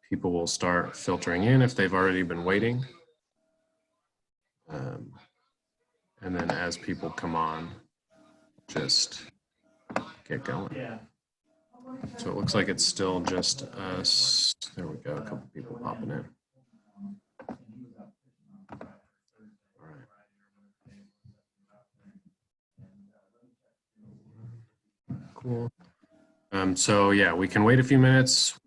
people will start filtering in if they've already been waiting. And then as people come on, just get going. So it looks like it's still just us. There we go, a couple people popping in. All right. Cool. So yeah, we can wait a few minutes.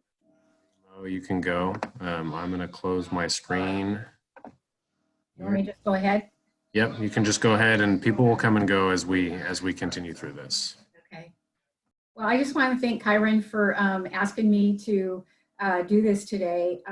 Oh, you can go. I'm going to close my screen. You want me to just go ahead? Yep, you can just go ahead, and people will come and go as we continue through this. Okay. Well, I just want to thank Kyron for asking me to do this today.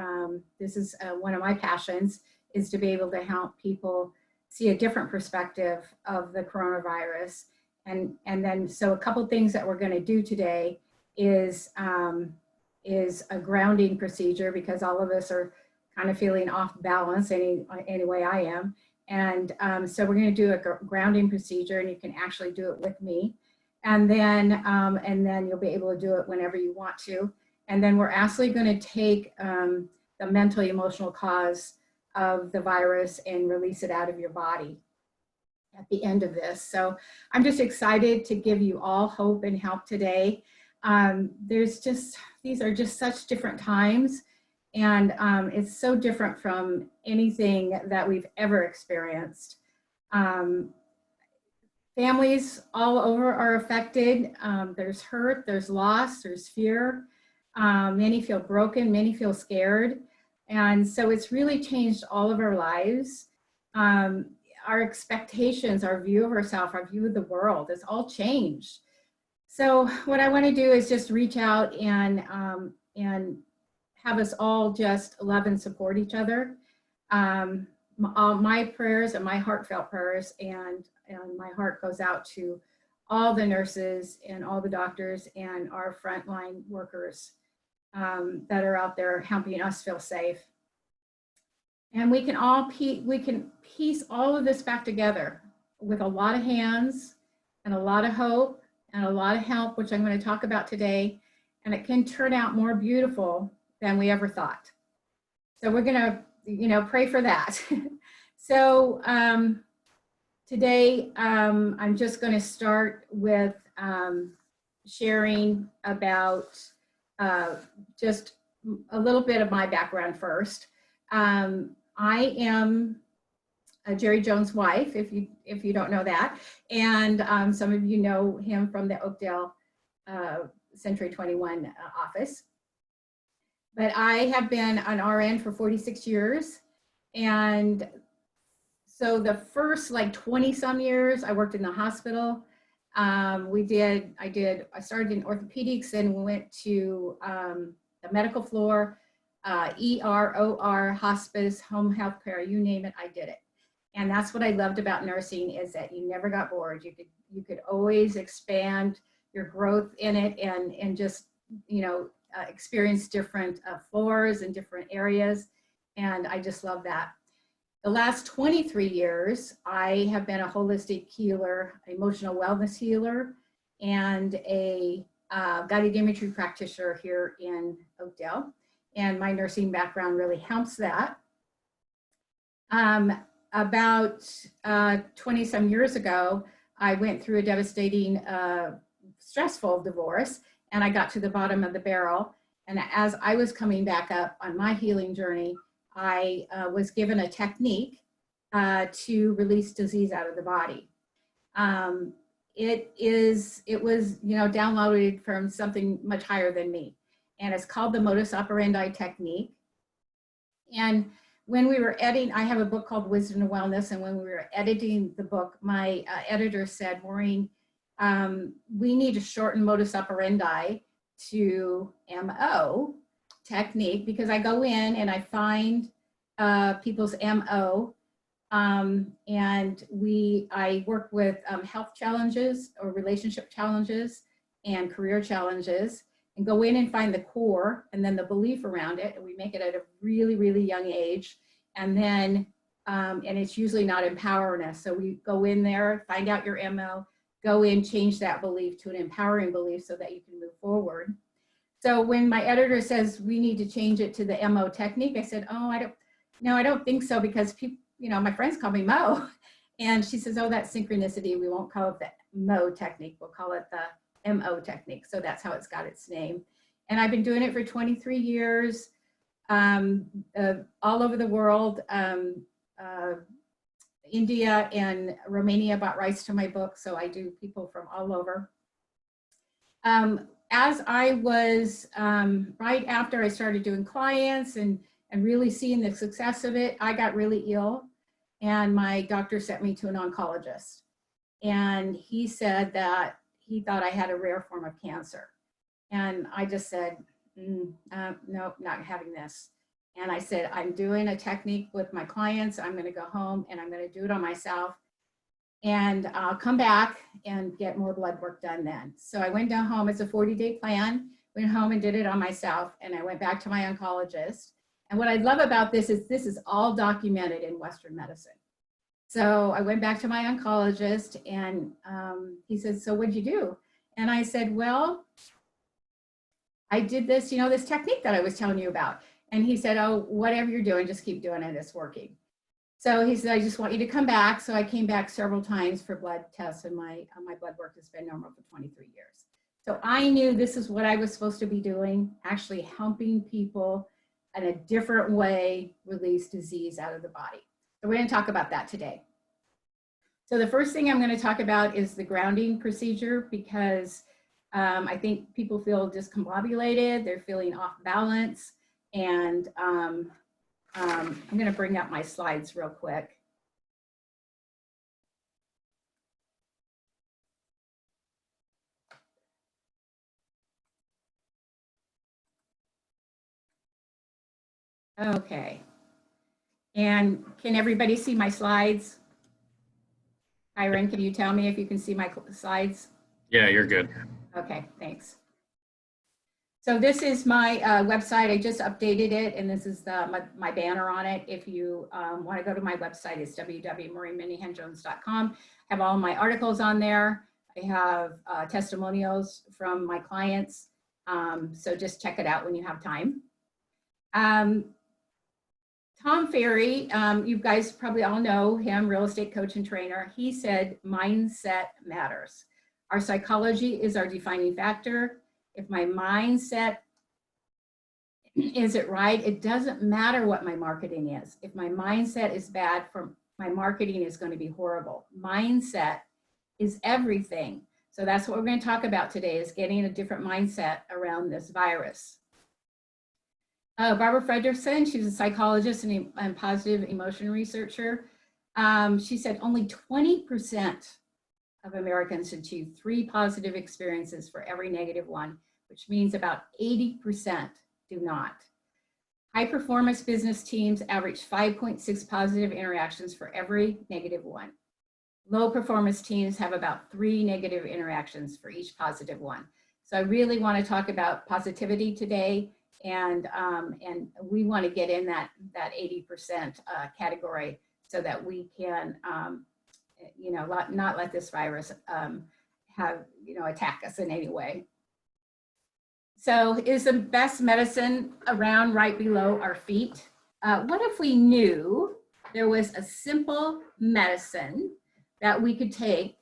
This is one of my passions, is to be able to help people see a different perspective of the coronavirus. And then, so a couple things that we're going to do today is a grounding procedure, because all of us are kind of feeling off balance anyway I am. And so we're going to do a grounding procedure, and you can actually do it with me. And then you'll be able to do it whenever you want to. And then we're actually going to take the mental emotional cause of the virus and release it out of your body at the end of this. So I'm just excited to give you all hope and help today. These are just such different times, and it's so different from anything that we've ever experienced. Families all over are affected. There's hurt, there's loss, there's fear. Many feel broken, many feel scared. And so it's really changed all of our lives. Our expectations, our view of ourselves, our view of the world, it's all changed. So what I want to do is just reach out and have us all just love and support each other. My prayers and my heartfelt prayers and my heart goes out to all the nurses and all the doctors and our frontline workers that are out there helping us feel safe. And we can piece all of this back together with a lot of hands and a lot of hope and a lot of help, which I'm going to talk about today. And it can turn out more beautiful than we ever thought. So we're going to, pray for that. So today, I'm just going to start with sharing about just a little bit of my background first. I am Jerry Jones' wife, if you don't know that, and some of you know him from the Oakdale Century 21 office. But I have been an RN for 46 years, and so the first 20 some years I worked in the hospital. I started in orthopedics and went to the medical floor, ER, OR, hospice, home health care, you name it, I did it. And that's what I loved about nursing, is that you never got bored. You could always expand your growth in it and just, experience different floors and different areas. And I just love that. The last 23 years, I have been a holistic healer, emotional wellness healer, and a guided imagery practitioner here in Oakdale. And my nursing background really helps that. About 20 some years ago, I went through a devastating, stressful divorce, and I got to the bottom of the barrel. And as I was coming back up on my healing journey, I was given a technique to release disease out of the body. It was downloaded from something much higher than me, and it's called the modus operandi technique. And when we were editing, I have a book called Wisdom and Wellness, and when we were editing the book, my editor said, Maureen, we need to shorten modus operandi to MO technique, because I go in and I find people's MO, and I work with health challenges or relationship challenges and career challenges, and go in and find the core and then the belief around it. And we make it at a really, really young age. And then, and it's usually not empowering us. So we go in there, find out your MO, go in, change that belief to an empowering belief so that you can move forward. So when my editor says we need to change it to the MO technique, I said, oh, I don't think so, because people, my friends call me Mo. And she says, oh, that's synchronicity. We won't call it the Mo technique. We'll call it the MO technique. So that's how it's got its name. And I've been doing it for 23 years, all over the world. India and Romania bought rights to my book. So I do people from all over. As I was, right after I started doing clients and really seeing the success of it, I got really ill. And my doctor sent me to an oncologist. And he said that he thought I had a rare form of cancer. And I just said, no, not having this. And I said, I'm doing a technique with my clients. I'm going to go home and I'm going to do it on myself. And I'll come back and get more blood work done then. So I went down home. It's a 40-day plan. Went home and did it on myself. And I went back to my oncologist. And what I love about this is all documented in Western medicine. So I went back to my oncologist and he said, so what'd you do? And I said, well, I did this, this technique that I was telling you about. And he said, oh, whatever you're doing, just keep doing it. It's working. So he said, I just want you to come back. So I came back several times for blood tests, and my blood work has been normal for 23 years. So I knew this is what I was supposed to be doing, actually helping people in a different way release disease out of the body. So we're going to talk about that today. So the first thing I'm going to talk about is the grounding procedure, because I think people feel discombobulated, they're feeling off balance, and I'm going to bring up my slides real quick. Okay. And can everybody see my slides? Kyron, can you tell me if you can see my slides? Yeah, you're good. Okay, thanks. So this is my website. I just updated it, and this is my banner on it. If you want to go to my website, it's www.marieminihanjones.com. I have all my articles on there. I have testimonials from my clients. So just check it out when you have time. Tom Ferry, you guys probably all know him, real estate coach and trainer. He said, mindset matters. Our psychology is our defining factor. If my mindset isn't right, it doesn't matter what my marketing is. If my mindset is bad, my marketing is going to be horrible. Mindset is everything. So that's what we're going to talk about today, is getting a different mindset around this virus. Barbara Fredrickson, she's a psychologist and positive emotion researcher. She said only 20% of Americans achieve 3 positive experiences for every negative one, which means about 80% do not. High performance business teams average 5.6 positive interactions for every negative one. Low performance teams have about 3 negative interactions for each positive one. So I really want to talk about positivity today, and we want to get in that 80% category so that we can not let this virus attack us in any way. So is the best medicine around right below our feet? What if we knew there was a simple medicine that we could take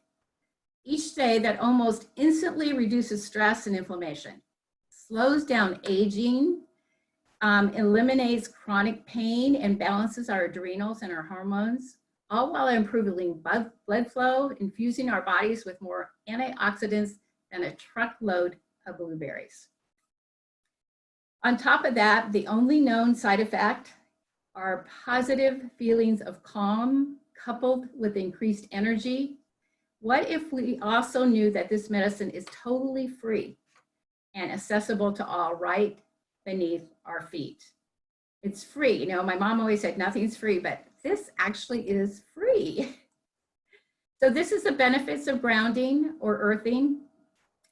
each day that almost instantly reduces stress and inflammation, slows down aging, eliminates chronic pain, and balances our adrenals and our hormones, all while improving blood flow, infusing our bodies with more antioxidants than a truckload of blueberries. On top of that, the only known side effect are positive feelings of calm coupled with increased energy. What if we also knew that this medicine is totally free and accessible to all right beneath our feet? It's free. My mom always said nothing's free, but this actually is free. So this is the benefits of grounding or earthing.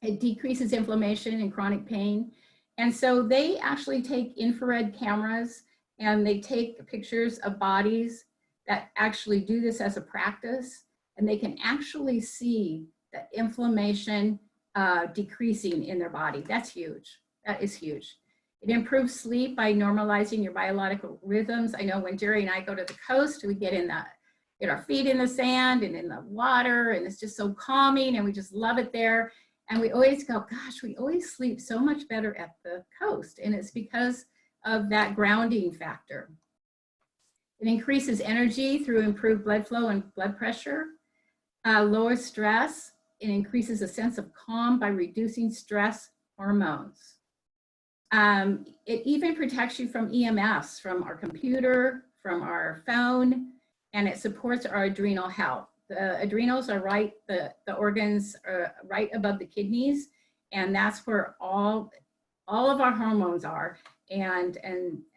It decreases inflammation and chronic pain. And so they actually take infrared cameras and they take pictures of bodies that actually do this as a practice, and they can actually see the inflammation decreasing in their body. That's huge. That is huge. It improves sleep by normalizing your biological rhythms. I know when Jerry and I go to the coast, we get our feet in the sand and in the water, and it's just so calming, and we just love it there. And we always go, gosh, we always sleep so much better at the coast. And it's because of that grounding factor. It increases energy through improved blood flow and blood pressure, lowers stress. It increases a sense of calm by reducing stress hormones. It even protects you from EMFs, from our computer, from our phone, and it supports our adrenal health. The adrenals are the organs are right above the kidneys, and that's where all of our hormones are, and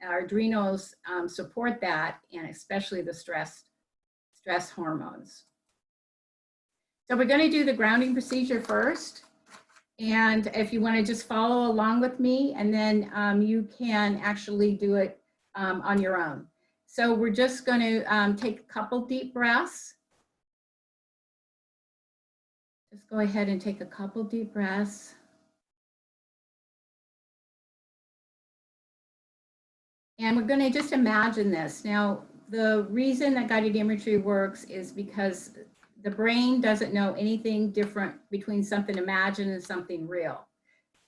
our adrenals support that, and especially the stress hormones. So we're going to do the grounding procedure first. And if you want to just follow along with me, and then you can actually do it on your own. So we're just going to take a couple deep breaths. Just go ahead and take a couple deep breaths. And we're going to just imagine this. Now, the reason that guided imagery works is because the brain doesn't know anything different between something imagined and something real.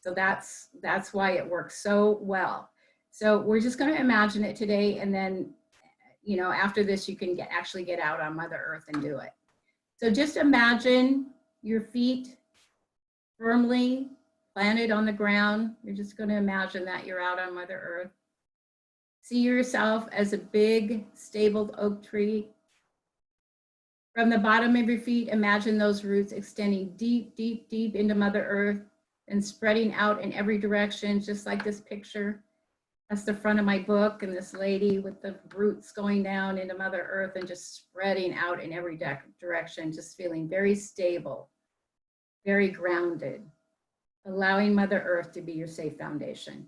So that's why it works so well. So we're just going to imagine it today, and then, you know, after this, you can actually get out on Mother Earth and do it. So just imagine your feet firmly planted on the ground. You're just going to imagine that you're out on Mother Earth. See yourself as a big, stable oak tree. From the bottom of your feet, imagine those roots extending deep, deep, deep into Mother Earth and spreading out in every direction, just like this picture. That's the front of my book, and this lady with the roots going down into Mother Earth and just spreading out in every direction, just feeling very stable, very grounded, allowing Mother Earth to be your safe foundation.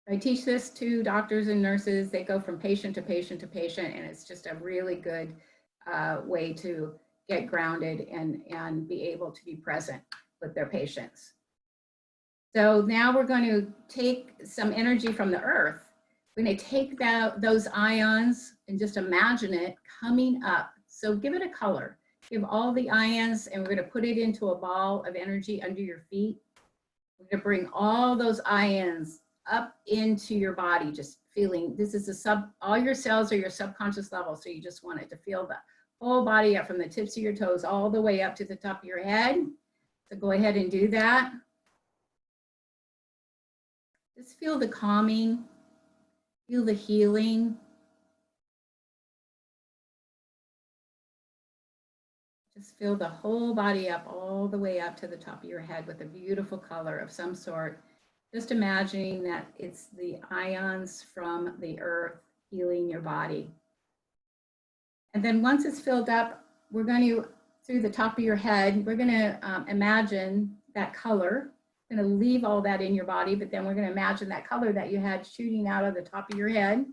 I teach this to doctors and nurses. They go from patient to patient to patient, and it's just a really good way to get grounded and be able to be present with their patients. So now we're going to take some energy from the earth. We're going to take those ions and just imagine it coming up. So give it a color. Give all the ions, and we're going to put it into a ball of energy under your feet. We're going to bring all those ions up into your body, just feeling, this is all your cells are your subconscious level. So you just want it to feel the whole body up from the tips of your toes all the way up to the top of your head. So go ahead and do that. Just feel the calming, feel the healing. Just feel the whole body up all the way up to the top of your head with a beautiful color of some sort. Just imagining that it's the ions from the earth healing your body. And then once it's filled up, we're going to, through the top of your head, we're going to imagine that color. We're going to leave all that in your body, but then we're going to imagine that color that you had shooting out of the top of your head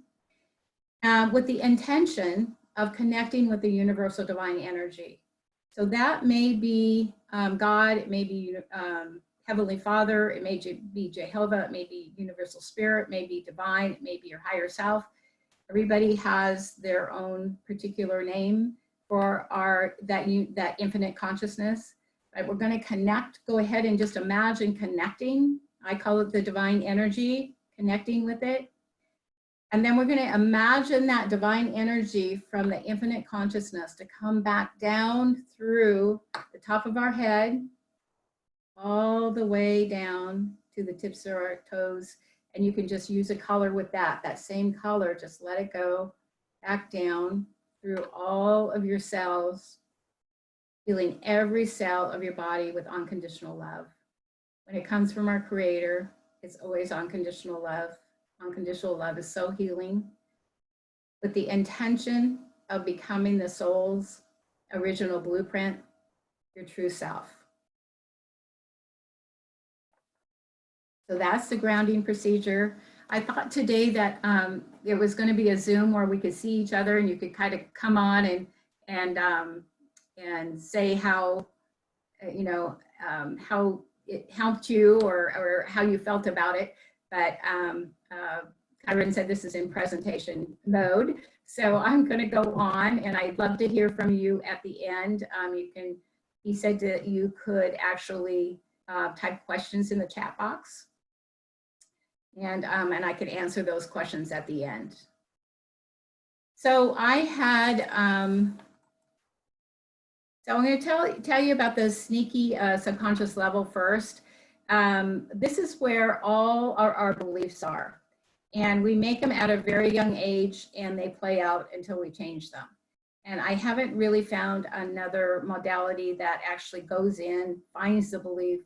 with the intention of connecting with the universal divine energy. So that may be God, it may be Heavenly Father, it may be Jehovah, it may be Universal Spirit, it may be divine, it may be your higher self. Everybody has their own particular name for that infinite consciousness. Right? We're going to connect. Go ahead and just imagine connecting. I call it the divine energy, connecting with it. And then we're going to imagine that divine energy from the infinite consciousness to come back down through the top of our head, all the way down to the tips of our toes. And you can just use a color with that same color, just let it go back down through all of your cells, feeling every cell of your body with unconditional love. When it comes from our Creator, it's always unconditional love. Unconditional love is so healing, with the intention of becoming the soul's original blueprint, your true self. So that's the grounding procedure. I thought today that it was going to be a Zoom where we could see each other and you could kind of come on and say how, how it helped you or how you felt about it. But Kyron said this is in presentation mode. So I'm going to go on, and I'd love to hear from you at the end. He said that you could actually type questions in the chat box, and I could answer those questions at the end. So I had, so I'm going to tell you about the sneaky subconscious level first. This is where all our beliefs are. And we make them at a very young age, and they play out until we change them. And I haven't really found another modality that actually goes in, finds the belief,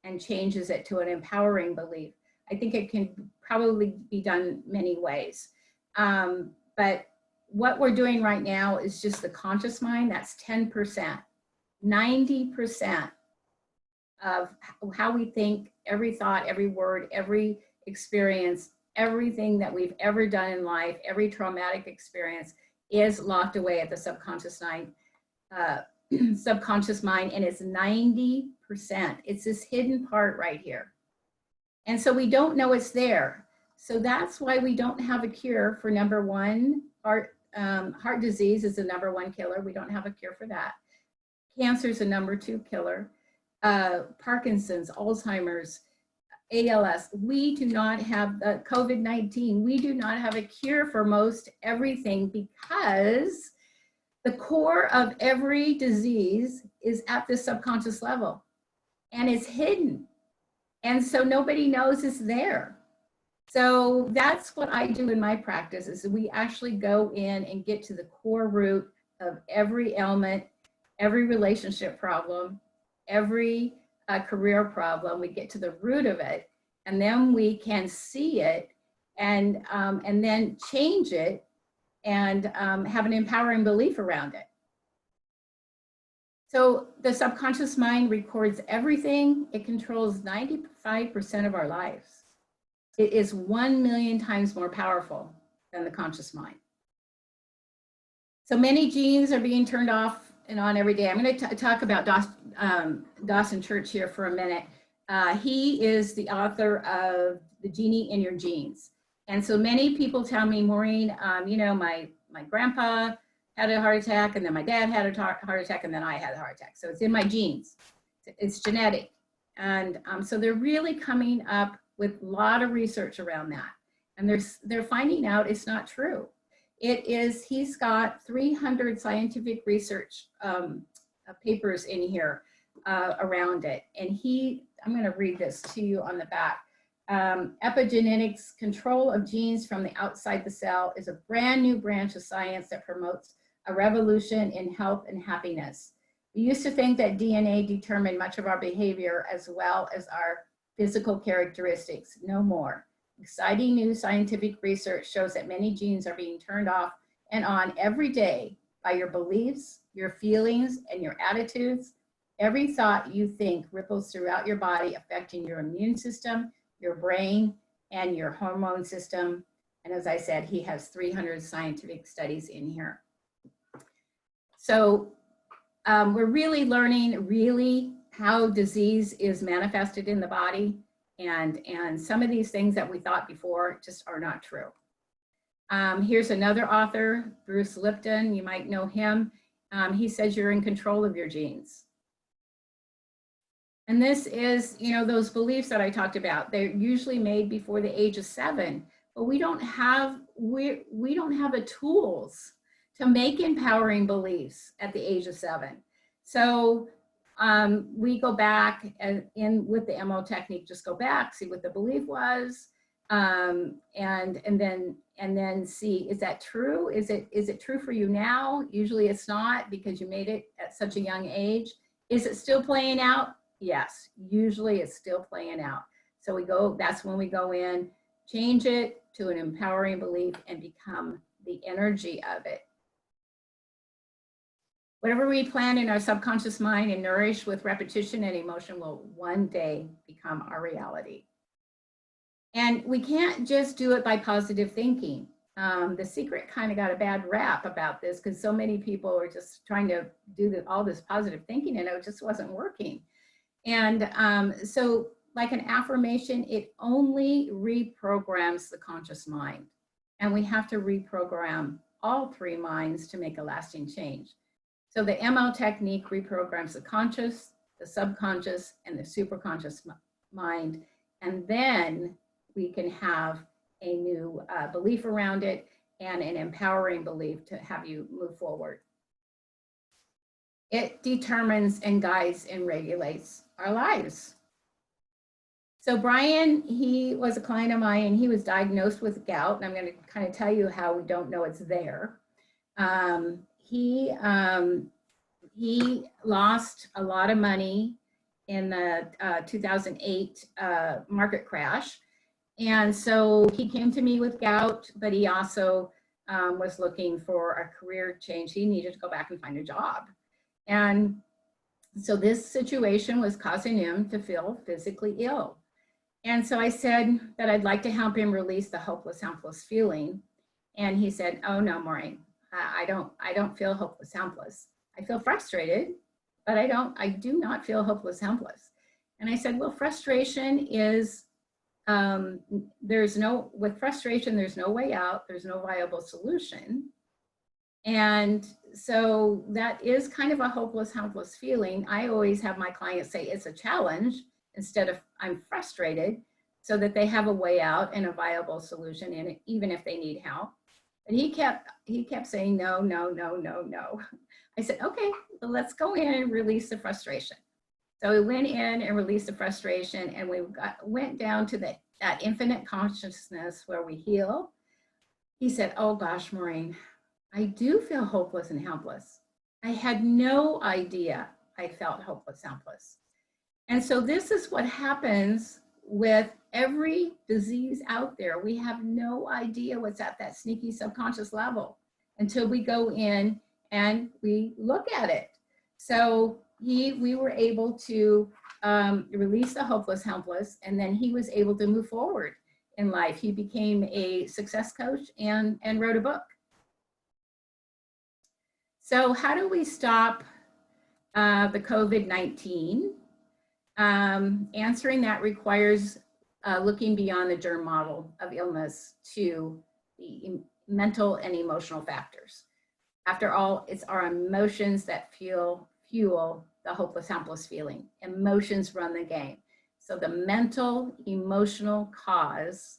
and changes it to an empowering belief. I think it can probably be done many ways. But what we're doing right now is just the conscious mind. That's 10%. 90% of how we think, every thought, every word, every experience, everything that we've ever done in life, every traumatic experience is locked away at the subconscious mind, and it's 90%. It's this hidden part right here. And so we don't know it's there. So that's why we don't have a cure for number one, heart disease is the number one killer. We don't have a cure for that. Cancer is the number two killer. Parkinson's, Alzheimer's, ALS, we do not have COVID-19. We do not have a cure for most everything because the core of every disease is at the subconscious level and it's hidden. And so nobody knows it's there. So that's what I do in my practice is we actually go in and get to the core root of every ailment, every relationship problem, every career problem. We get to the root of it, and then we can see it and then change it and have an empowering belief around it. So the subconscious mind records everything. It controls 95% of our lives. It is 1 million times more powerful than the conscious mind. So many genes are being turned off and on every day. I'm going to talk about Dawson Church here for a minute. He is the author of The Genie in Your Genes. And so many people tell me, Maureen, you know, my grandpa had a heart attack, and then my dad had a heart attack, and then I had a heart attack. So it's in my genes. It's genetic. And so they're really coming up with a lot of research around that. And they're finding out it's not true. He's got 300 scientific research papers in here around it. And I'm going to read this to you on the back. Epigenetics, control of genes from the outside the cell, is a brand new branch of science that promotes a revolution in health and happiness. We used to think that DNA determined much of our behavior as well as our physical characteristics. No more. Exciting new scientific research shows that many genes are being turned off and on every day by your beliefs, your feelings, and your attitudes. Every thought you think ripples throughout your body, affecting your immune system, your brain, and your hormone system. And as I said, he has 300 scientific studies in here. So we're really learning how disease is manifested in the body. And some of these things that we thought before just are not true. Here's another author, Bruce Lipton. You might know him. He says you're in control of your genes. And this is, you know, those beliefs that I talked about. They're usually made before the age of 7, but we don't have the tools to make empowering beliefs at the age of 7. So we go back and with the MO technique, just go back, see what the belief was, and then see, is that true? Is it true for you now? Usually it's not, because you made it at such a young age. Is it still playing out? Yes, usually it's still playing out. So that's when we go in, change it to an empowering belief and become the energy of it. Whatever we plant in our subconscious mind and nourish with repetition and emotion will one day become our reality. And we can't just do it by positive thinking. The Secret kind of got a bad rap about this because so many people were just trying to do all this positive thinking and it just wasn't working. And so like an affirmation, it only reprograms the conscious mind. And we have to reprogram all three minds to make a lasting change. So the MO technique reprograms the conscious, the subconscious, and the superconscious mind. And then we can have a new belief around it and an empowering belief to have you move forward. It determines and guides and regulates our lives. So Brian, he was a client of mine and he was diagnosed with gout. And I'm going to kind of tell you how we don't know it's there. He lost a lot of money in the 2008 market crash. And so he came to me with gout, but he also was looking for a career change. He needed to go back and find a job. And so this situation was causing him to feel physically ill. And so I said that I'd like to help him release the hopeless, helpless feeling. And he said, oh no, Maureen, I don't feel hopeless, helpless. I feel frustrated, but I do not feel hopeless, helpless. And I said, well, frustration is, with frustration, there's no way out, there's no viable solution. And so that is kind of a hopeless, helpless feeling. I always have my clients say it's a challenge instead of I'm frustrated, so that they have a way out and a viable solution in it, even if they need help. But he kept saying, no, no, no, no, no. I said, okay, well, let's go in and release the frustration. So we went in and released the frustration, and we went down to that infinite consciousness where we heal. He said, oh gosh, Maureen, I do feel hopeless and helpless. I had no idea I felt hopeless, helpless. And so this is what happens with every disease out there. We have no idea what's at that sneaky subconscious level until we go in and we look at it. So we were able to release the hopeless, helpless, and then he was able to move forward in life. He became a success coach and wrote a book. So how do we stop the COVID-19? Answering that requires looking beyond the germ model of illness to the mental and emotional factors. After all, it's our emotions that fuel the hopeless, helpless feeling. Emotions run the game. So the mental, emotional cause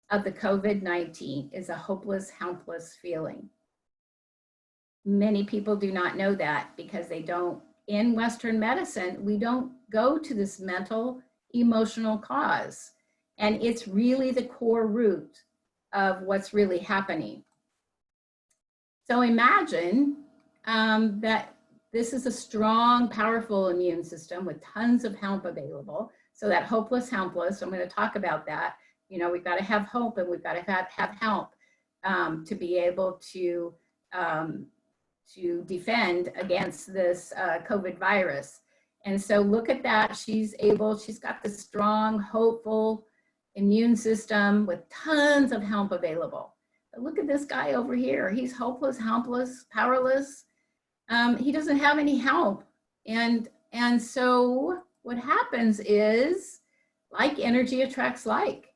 of the COVID-19 is a hopeless, helpless feeling. Many people do not know that because they don't, in Western medicine, we don't go to this mental, emotional cause. And it's really the core root of what's really happening. So imagine that this is a strong, powerful immune system with tons of help available. So that hopeless, helpless, I'm going to talk about that. You know, we've got to have hope and we've got to have help to be able to defend against this COVID virus. And so look at that. She's got this strong, hopeful immune system with tons of help available. But look at this guy over here. He's hopeless, helpless, powerless. He doesn't have any help. And so what happens is, like energy attracts like.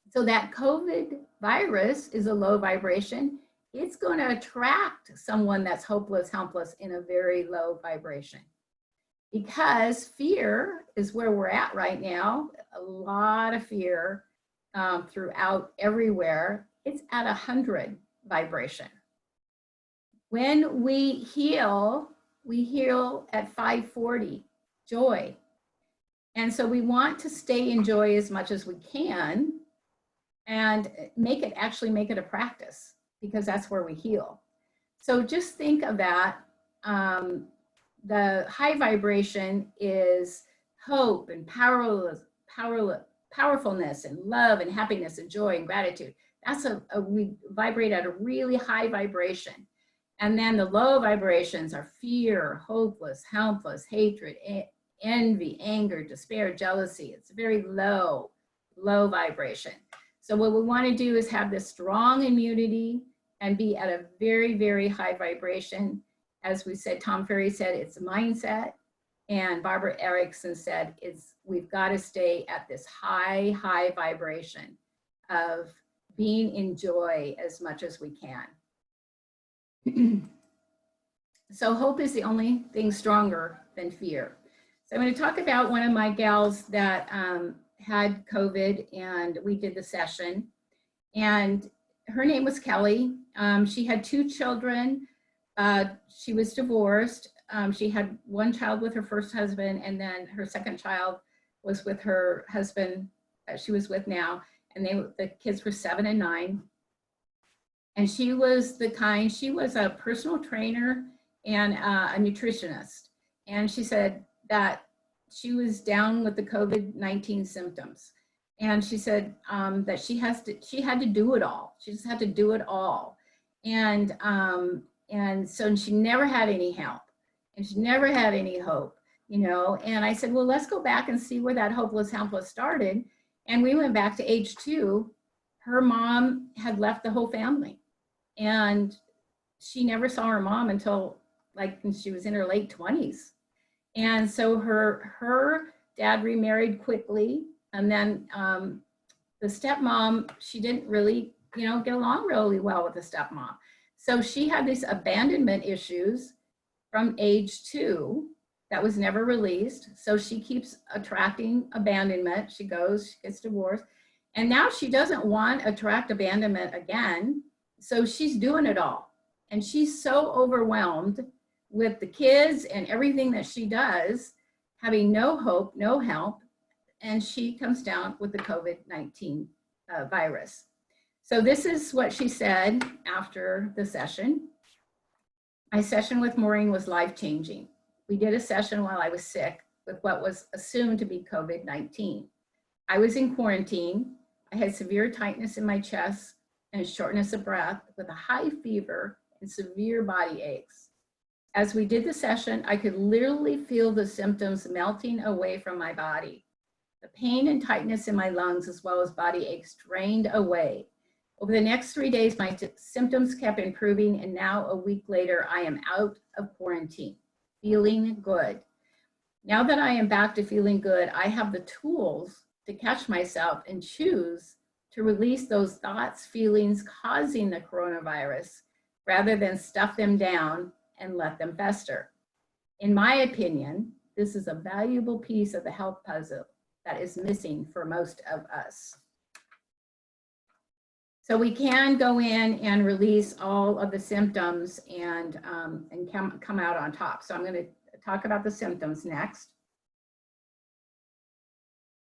So that COVID virus is a low vibration. It's going to attract someone that's hopeless, helpless in a very low vibration. Because fear is where we're at right now. A lot of fear throughout everywhere. It's at 100 vibration. When we heal at 540, joy. And so we want to stay in joy as much as we can and make it a practice, because that's where we heal. So just think of that. The high vibration is hope and powerfulness and love and happiness and joy and gratitude. We vibrate at a really high vibration. And then the low vibrations are fear, hopeless, helpless, hatred, envy, anger, despair, jealousy. It's a very low vibration. So what we want to do is have this strong immunity and be at a very, very high vibration. As we said, Tom Ferry said, it's a mindset. And Barbara Erickson said, we've got to stay at this high, high vibration of being in joy as much as we can. So hope is the only thing stronger than fear. So I'm going to talk about one of my gals that had COVID, and we did the session. And her name was Kelly. She had 2 children. She was divorced. She had 1 child with her first husband, and then her second child was with her husband that she was with now. And the kids were 7 and 9. And she was a personal trainer and a nutritionist. And she said that she was down with the COVID-19 symptoms. And she said that she had to do it all. She just had to do it all. And so she never had any help, and she never had any hope, you know. And I said, well, let's go back and see where that hopeless, helpless started. And we went back to age 2. Her mom had left the whole family, and she never saw her mom until like she was in her late 20s. And so her dad remarried quickly. And then the stepmom, she didn't really, you know, get along really well with the stepmom. So she had these abandonment issues from age 2 that was never released. So she keeps attracting abandonment. She gets divorced. And now she doesn't want to attract abandonment again. So she's doing it all. And she's so overwhelmed with the kids and everything that she does, having no hope, no help. And she comes down with the COVID-19 virus. So this is what she said after the session. My session with Maureen was life-changing. We did a session while I was sick with what was assumed to be COVID-19. I was in quarantine. I had severe tightness in my chest and shortness of breath with a high fever and severe body aches. As we did the session, I could literally feel the symptoms melting away from my body. The pain and tightness in my lungs, as well as body aches, drained away. Over the next 3 days, my symptoms kept improving, and now a week later, I am out of quarantine, feeling good. Now that I am back to feeling good, I have the tools to catch myself and choose to release those thoughts, feelings causing the coronavirus, rather than stuff them down and let them fester. In my opinion, this is a valuable piece of the health puzzle that is missing for most of us. So we can go in and release all of the symptoms and come out on top. So I'm going to talk about the symptoms next.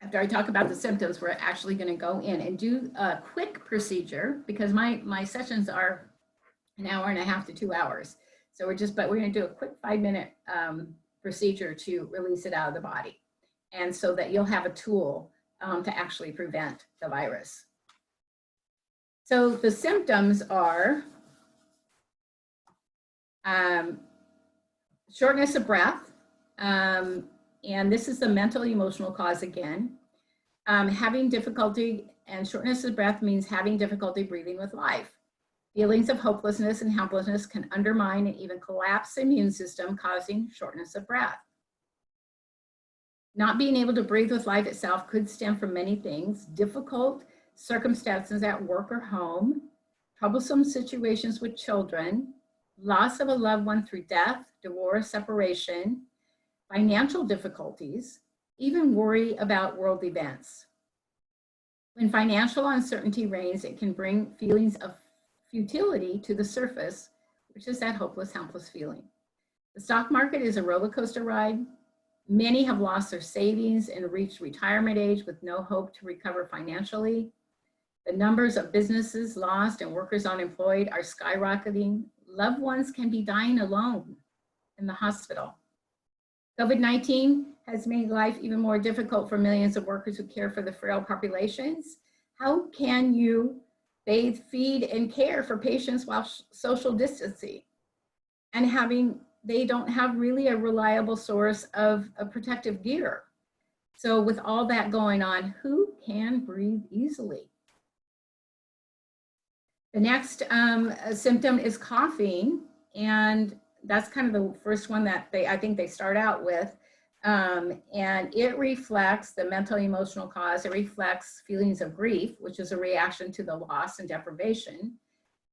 After I talk about the symptoms, we're actually going to go in and do a quick procedure, because my sessions are an hour and a half to 2 hours. So we're going to do a quick 5-minute procedure to release it out of the body. And so that you'll have a tool to actually prevent the virus. So the symptoms are shortness of breath. And this is the mental emotional cause again. Having difficulty, and shortness of breath means having difficulty breathing with life. Feelings of hopelessness and helplessness can undermine and even collapse the immune system, causing shortness of breath. Not being able to breathe with life itself could stem from many things: difficult circumstances at work or home, troublesome situations with children, loss of a loved one through death, divorce, separation, financial difficulties, even worry about world events. When financial uncertainty reigns, it can bring feelings of futility to the surface, which is that hopeless, helpless feeling. The stock market is a roller coaster ride. Many have lost their savings and reached retirement age with no hope to recover financially. The numbers of businesses lost and workers unemployed are skyrocketing. Loved ones can be dying alone in the hospital. COVID-19 has made life even more difficult for millions of workers who care for the frail populations. How can you bathe, feed, and care for patients while social distancing and they don't have really a reliable source of protective gear? So with all that going on, who can breathe easily? The next symptom is coughing, and that's kind of the first one that I think they start out with. And it reflects the mental emotional cause. It reflects feelings of grief, which is a reaction to the loss and deprivation.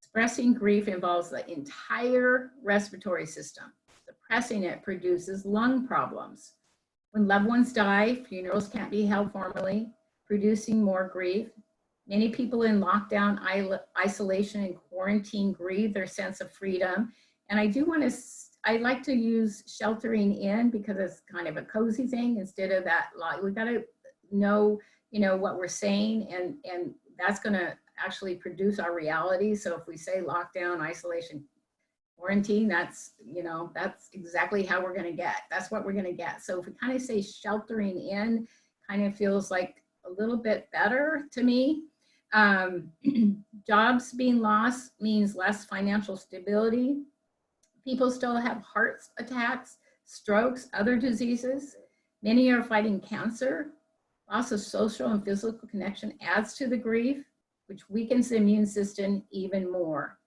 Expressing grief involves the entire respiratory system. Suppressing it produces lung problems. When loved ones die, funerals can't be held formally, producing more grief. Many people in lockdown, isolation, and quarantine grieve their sense of freedom. And I like to use sheltering in because it's kind of a cozy thing instead of that. We got to know, what we're saying, and that's going to actually produce our reality. So if we say lockdown, isolation, quarantine, that's exactly how we're going to get. That's what we're going to get. So if we kind of say sheltering in, kind of feels like a little bit better to me. Jobs being lost means less financial stability. People still have heart attacks, strokes, other diseases. Many are fighting cancer. Loss of social and physical connection adds to the grief, which weakens the immune system even more.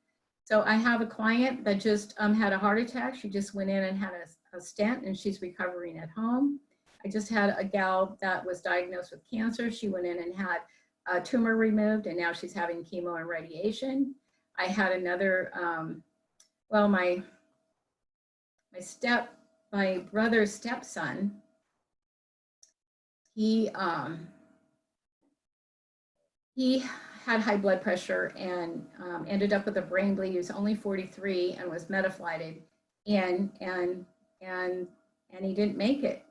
So I have a client that just had a heart attack. She just went in and had a stent, and she's recovering at home. I just had a gal that was diagnosed with cancer. She went in and had a tumor removed, and now she's having chemo and radiation. I had another, my brother's stepson, he had high blood pressure and ended up with a brain bleed. He was only 43 and was metaflighted, and he didn't make it.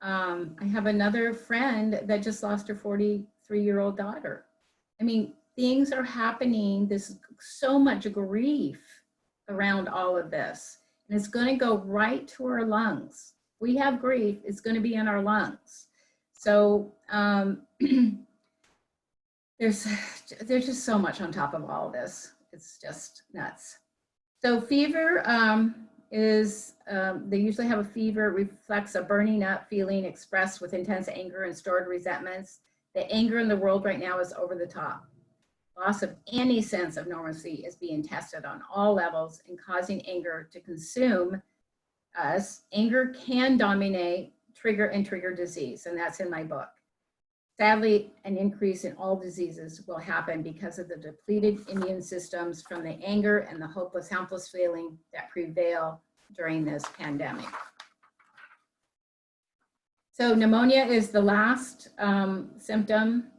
I have another friend that just lost her 43-year-old daughter. I mean, things are happening. There's so much grief around all of this, and it's going to go right to our lungs. We have grief, it's going to be in our lungs. So there's just so much on top of all of this. It's just nuts. So fever they usually have a fever. It reflects a burning up feeling expressed with intense anger and stored resentments. The anger in the world right now is over the top. Loss of any sense of normalcy is being tested on all levels and causing anger to consume us. Anger can dominate, trigger disease, and that's in my book. Sadly, an increase in all diseases will happen because of the depleted immune systems from the anger and the hopeless, helpless feeling that prevail during this pandemic. So pneumonia is the last symptom,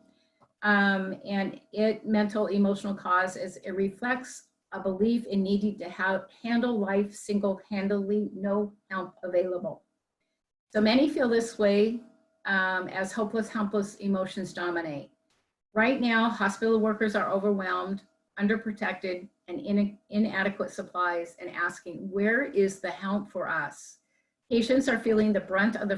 and mental emotional cause is it reflects a belief in needing to handle life single-handedly, no help available. So many feel this way as hopeless, helpless emotions dominate. Right now, hospital workers are overwhelmed, underprotected, and inadequate supplies, and asking, where is the help for us? Patients are feeling the brunt of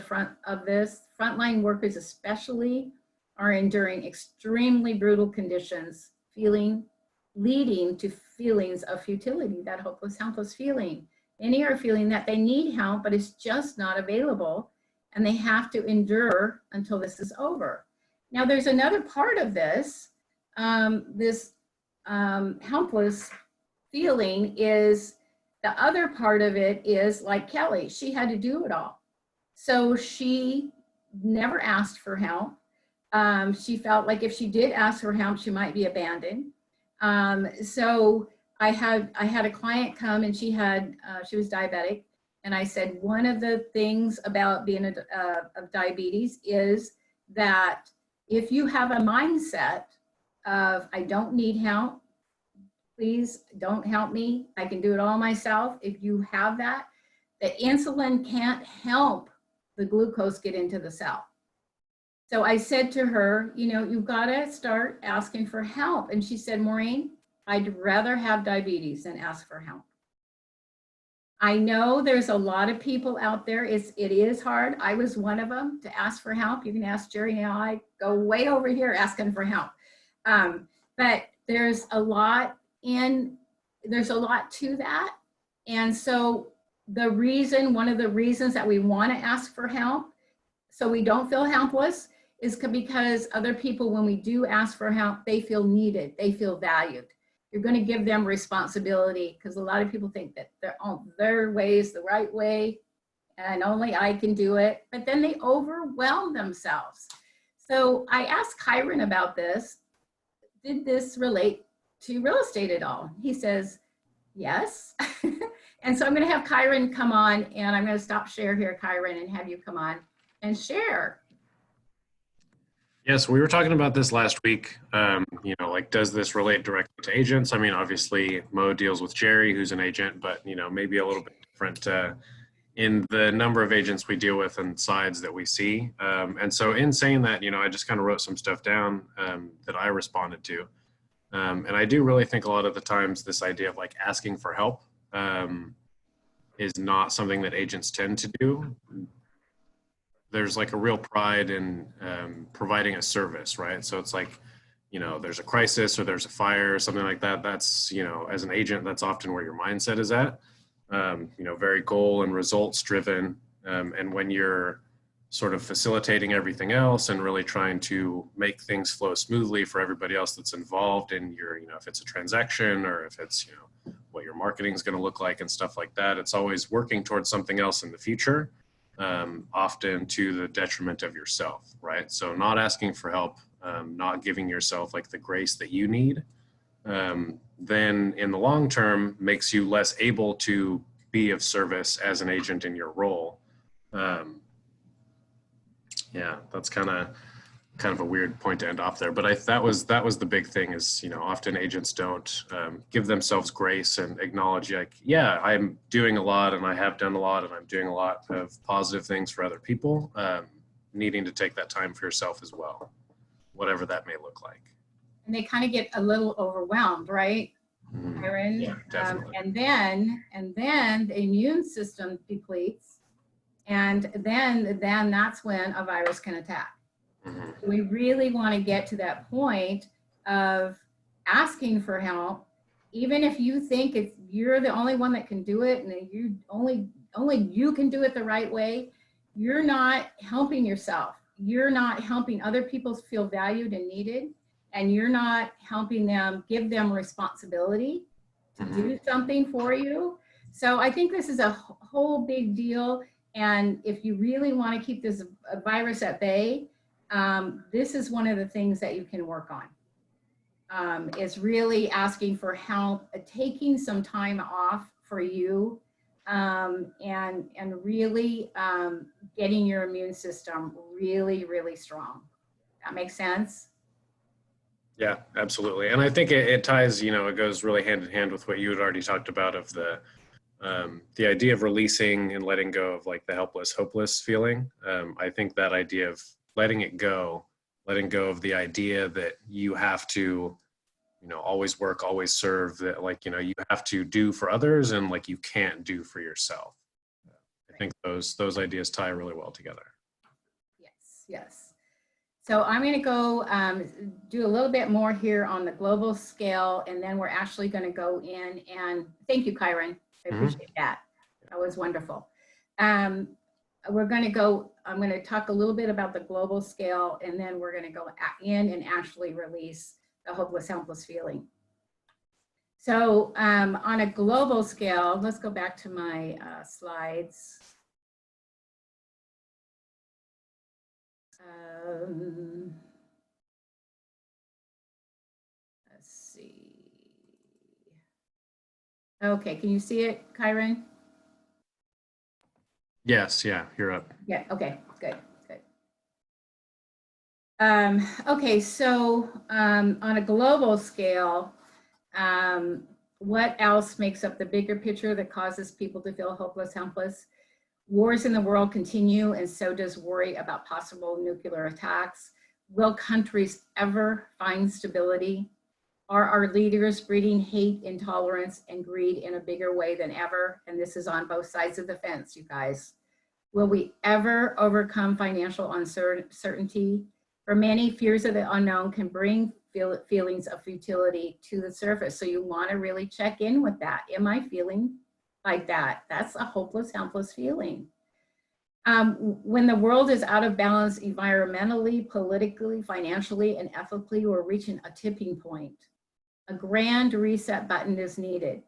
this. Frontline workers especially are enduring extremely brutal conditions, leading to feelings of futility, that hopeless, helpless feeling. Many are feeling that they need help, but it's just not available, and they have to endure until this is over. Now, there's another part of this. Helpless feeling is, the other part of it is like Kelly, she had to do it all. So she never asked for help. She felt like if she did ask for help, she might be abandoned. So I had a client come, and she was diabetic. And I said, one of the things about being of diabetes is that if you have a mindset of, I don't need help, please don't help me, I can do it all myself. If you have that, the insulin can't help the glucose get into the cell. So I said to her, you've got to start asking for help. And she said, Maureen, I'd rather have diabetes than ask for help. I know there's a lot of people out there. It is hard. I was one of them to ask for help. You can ask Jerry now. I go way over here asking for help. But there's a lot to that. And so one of the reasons that we want to ask for help, so we don't feel helpless, is because other people, when we do ask for help, they feel needed, they feel valued. You're going to give them responsibility, because a lot of people think that their way is the right way, and only I can do it, but then they overwhelm themselves. So I asked Kyron about this. Did this relate to real estate at all? He says, yes. And so I'm going to have Kyron come on, and I'm going to stop share here, Kyron, and have you come on and share. Yes, we were talking about this last week. You know, like, does this relate directly to agents? I mean, obviously, Mo deals with Jerry, who's an agent, but, you know, maybe a little bit different in the number of agents we deal with and sides that we see. And so in saying that, you know, I just kind of wrote some stuff down that I responded to. And I do really think a lot of the times this idea of like asking for help is not something that agents tend to do. There's like a real pride in providing a service, right? So it's like, you know, there's a crisis or there's a fire or something like that. That's, you know, as an agent, that's often where your mindset is at. You know, very goal and results driven. And when you're sort of facilitating everything else and really trying to make things flow smoothly for everybody else that's involved in your, you know, if it's a transaction or if it's, you know, what your marketing is going to look like and stuff like that, it's always working towards something else in the future, often to the detriment of yourself, right? So not asking for help, not giving yourself like the grace that you need, then in the long term makes you less able to be of service as an agent in your role. Yeah, that's kind of a weird point to end off there, but that was the big thing is, you know, often agents don't give themselves grace and acknowledge like, yeah, I'm doing a lot and I have done a lot and I'm doing a lot of positive things for other people, needing to take that time for yourself as well, whatever that may look like. And they kind of get a little overwhelmed, right, Kyron? Yeah, definitely. And then the immune system depletes, and then that's when a virus can attack. Mm-hmm. We really want to get to that point of asking for help, even if you think you're the only one that can do it, and you only you can do it the right way. You're not helping yourself. You're not helping other people feel valued and needed. And you're not helping them, give them responsibility to do something for you. So I think this is a whole big deal. And if you really want to keep this virus at bay, this is one of the things that you can work on, is really asking for help, taking some time off for you, and really getting your immune system really, really strong. That makes sense? Yeah, absolutely. And I think it ties, you know, it goes really hand in hand with what you had already talked about of the idea of releasing and letting go of like the helpless, hopeless feeling. I think that idea of letting go of the idea that you have to, you know, always work, always serve, that like, you know, you have to do for others and like you can't do for yourself. I think those ideas tie really well together. Yes, yes. So I'm going to go do a little bit more here on the global scale, and then we're actually going to go in and thank you, Kyron. I appreciate that. That was wonderful. We're going to go, I'm going to talk a little bit about the global scale, and then we're going to go in and actually release the hopeless, helpless feeling. So on a global scale, let's go back to my slides. Let's see. Okay, can you see it, Kyron? Yes, yeah, you're up. Yeah, okay, good, good. Okay, so on a global scale, what else makes up the bigger picture that causes people to feel hopeless, helpless? Wars in the world continue, and so does worry about possible nuclear attacks. Will countries ever find stability? Are our leaders breeding hate, intolerance, and greed in a bigger way than ever? And this is on both sides of the fence, you guys. Will we ever overcome financial uncertainty? For many, fears of the unknown can bring feelings of futility to the surface. So you want to really check in with that. Am I feeling like that? That's a hopeless, helpless feeling. When the world is out of balance environmentally, politically, financially, and ethically, we're reaching a tipping point. A grand reset button is needed.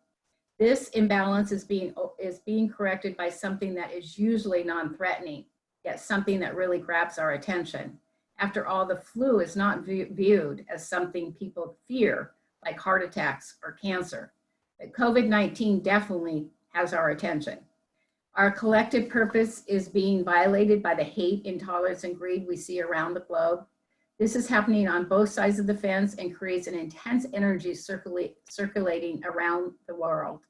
This imbalance is being corrected by something that is usually non-threatening, yet something that really grabs our attention. After all, the flu is not viewed as something people fear, like heart attacks or cancer. But COVID-19 definitely has our attention. Our collective purpose is being violated by the hate, intolerance, and greed we see around the globe. This is happening on both sides of the fence and creates an intense energy circulating around the world.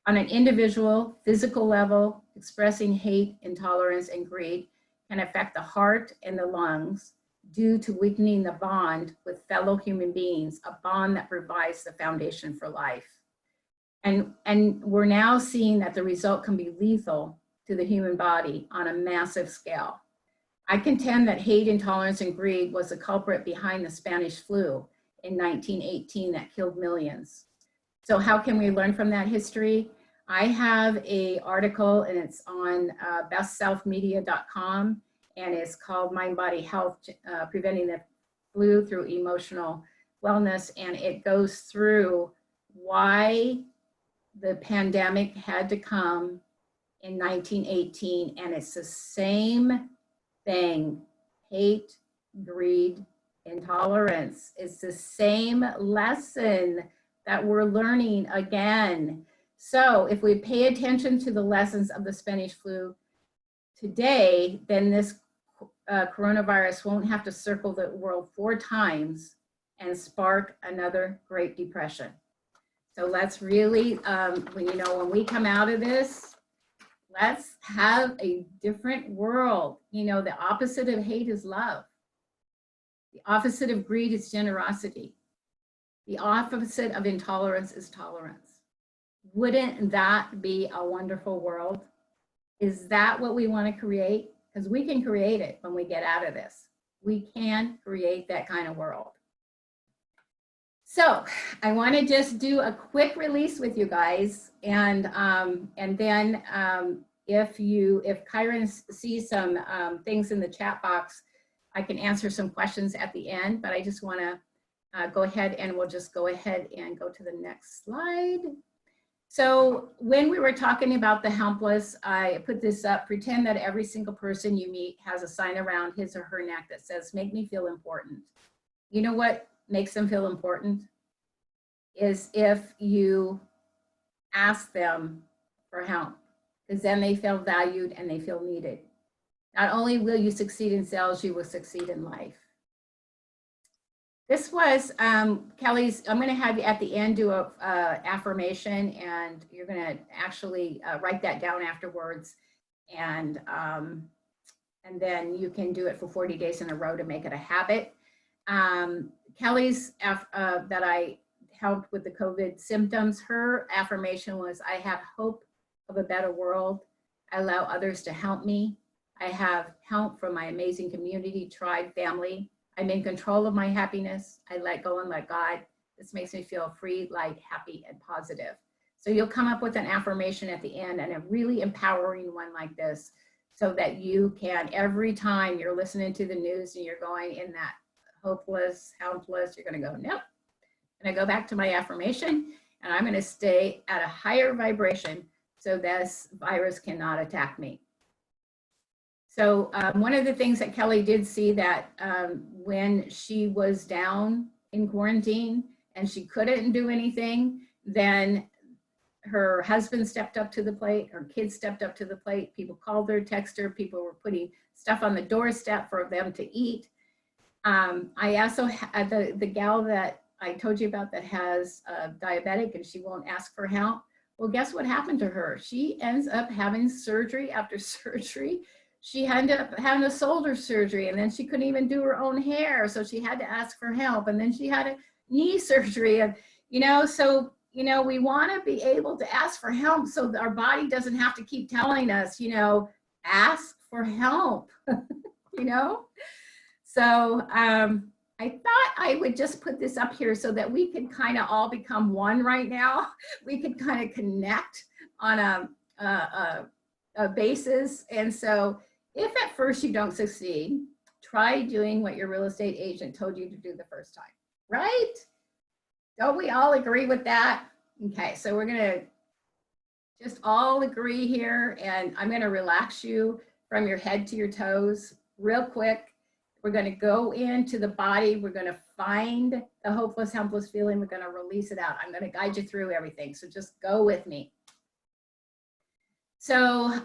On an individual, physical level, expressing hate, intolerance, and greed can affect the heart and the lungs due to weakening the bond with fellow human beings, a bond that provides the foundation for life. And we're now seeing that the result can be lethal to the human body on a massive scale. I contend that hate, intolerance, and greed was the culprit behind the Spanish flu in 1918 that killed millions. So how can we learn from that history? I have an article and it's on bestselfmedia.com and it's called Mind, Body, Health, Preventing the Flu Through Emotional Wellness. And it goes through why the pandemic had to come in 1918, and it's the same thing: hate, greed, intolerance. It's the same lesson that we're learning again. So if we pay attention to the lessons of the Spanish flu today, then this coronavirus won't have to circle the world 4 times and spark another Great Depression. So let's really, when we come out of this, let's have a different world. You know, the opposite of hate is love. The opposite of greed is generosity. The opposite of intolerance is tolerance. Wouldn't that be a wonderful world? Is that what we want to create? Because we can create it when we get out of this. We can create that kind of world. So I want to just do a quick release with you guys, and then if Kyron sees some things in the chat box, I can answer some questions at the end. But I just want to go ahead and we'll just go ahead and go to the next slide. So when we were talking about the helpless, I put this up: pretend that every single person you meet has a sign around his or her neck that says, "Make me feel important." You know what makes them feel important is if you ask them for help, because then they feel valued and they feel needed. Not only will you succeed in sales, you will succeed in life. This was Kelly's. I'm going to have you at the end do a affirmation, and you're going to actually write that down afterwards, and then you can do it for 40 days in a row to make it a habit. Kelly's that I helped with the COVID symptoms, her affirmation was, "I have hope of a better world. I allow others to help me. I have help from my amazing community, tribe, family. I'm in control of my happiness. I let go and let God. This makes me feel free, light, happy, and positive." So you'll come up with an affirmation at the end, and a really empowering one like this, so that you can, every time you're listening to the news and you're going in that hopeless, helpless, you're going to go, "Nope. I'm going to go back to my affirmation, and I'm going to stay at a higher vibration so this virus cannot attack me." So one of the things that Kelly did see, that when she was down in quarantine and she couldn't do anything, then her husband stepped up to the plate, her kids stepped up to the plate, people called her, texted her, people were putting stuff on the doorstep for them to eat. I also had the gal that I told you about that has diabetic and she won't ask for help. Well, guess what happened to her? She ends up having surgery after surgery. She ended up having a shoulder surgery, and then she couldn't even do her own hair, so she had to ask for help. And then she had a knee surgery, and so we want to be able to ask for help so that our body doesn't have to keep telling us, ask for help. So I thought I would just put this up here so that we could kind of all become one right now. We could kind of connect on a basis. And so if at first you don't succeed, try doing what your real estate agent told you to do the first time, right? Don't we all agree with that? Okay, so we're going to just all agree here, and I'm going to relax you from your head to your toes real quick. We're going to go into the body. We're going to find the hopeless, helpless feeling. We're going to release it out. I'm going to guide you through everything. So just go with me. So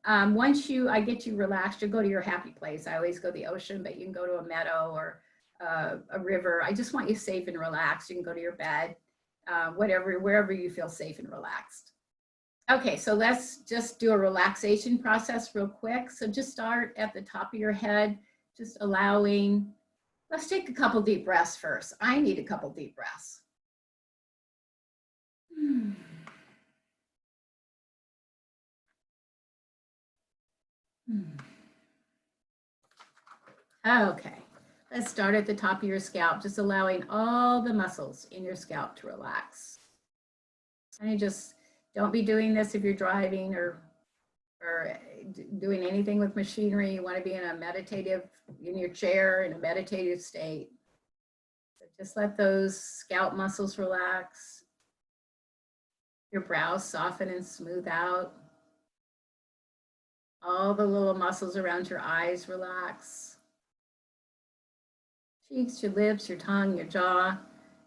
once I get you relaxed, you go to your happy place. I always go to the ocean, but you can go to a meadow or a river. I just want you safe and relaxed. You can go to your bed, wherever you feel safe and relaxed. Okay, so let's just do a relaxation process real quick. So just start at the top of your head, just allowing, let's take a couple deep breaths first. I need a couple deep breaths. Okay, let's start at the top of your scalp, just allowing all the muscles in your scalp to relax. And you just don't be doing this if you're driving or doing anything with machinery. You want to be in your chair in a meditative state. So just let those scalp muscles relax. Your brows soften and smooth out. All the little muscles around your eyes relax. Cheeks, your lips, your tongue, your jaw,